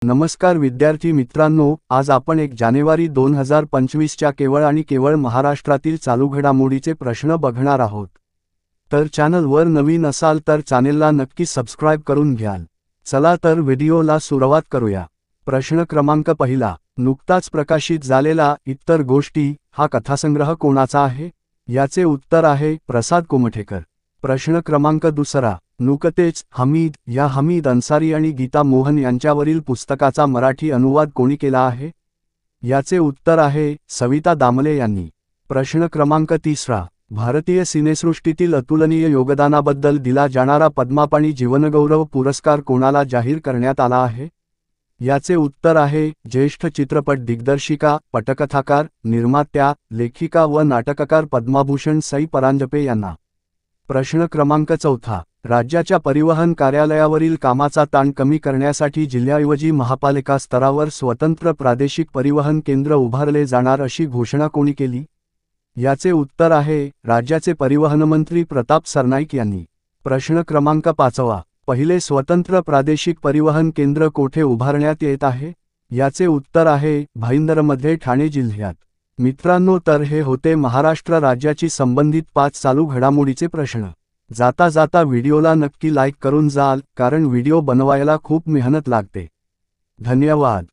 नमस्कार विद्यार्थी मित्रांनो, आज आपण 1 जानेवारी 2025 च्या केवळ आणि केवळ महाराष्ट्रातील चालू घडामोडीचे प्रश्न बघणार आहोत। तर चॅनलवर नवीन असाल तर चॅनेलला नक्की सबस्क्राइब करून घ्याल। चला तर व्हिडिओला सुरुवात करूया। प्रश्न क्रमांक पहिला, नुकताच प्रकाशित झालेला इतर गोष्टी हा कथासंग्रह कोणाचा आहे? याचे उत्तर आहे प्रसाद कुमठेकर। प्रश्न क्रमांक दुसरा, नुकतेच हमीद या हमीद अन्सारी आणि गीता मोहन यांच्यावरील पुस्तकाचा मराठी अनुवाद कोणी केला आहे? याचे उत्तर आहे सविता दामले यांनी। प्रश्न क्रमांक तिसरा, भारतीय सिनेसृष्टीतील अतुलनीय योगदानाबद्दल दिला जाणारा पद्मापाणी जीवनगौरव पुरस्कार कोणाला जाहीर करण्यात आला आहे? याचे उत्तर आहे ज्येष्ठ चित्रपट दिग्दर्शिका, पटकथाकार, निर्मात्या, लेखिका व नाटककार पद्माभूषण सई परांजपे यांना। प्रश्न क्रमांक चौथा, राज्याच्या परिवहन कार्यालयावरील कामाचा ताण कमी करण्यासाठी जिल्ह्याऐवजी महापालिका स्तरावर स्वतंत्र प्रादेशिक परिवहन केंद्र उभारले जाणार अशी घोषणा कोणी केली? याचे उत्तर आहे राज्याचे परिवहनमंत्री प्रताप सरनाईक यांनी। प्रश्न क्रमांक पाचवा, पहिले स्वतंत्र प्रादेशिक परिवहन केंद्र कोठे उभारण्यात येत आहे? याचे उत्तर आहे भाईंदरमध्ये, ठाणे जिल्ह्यात। मित्रांनो, तर हे होते महाराष्ट्र राज्याची संबंधित 5 चालू घडामोडीचे प्रश्न। जाता जाता व्हिडिओला नक्की लाईक करून जाल, कारण व्हिडिओ बनवायला खूप मेहनत लागते। धन्यवाद।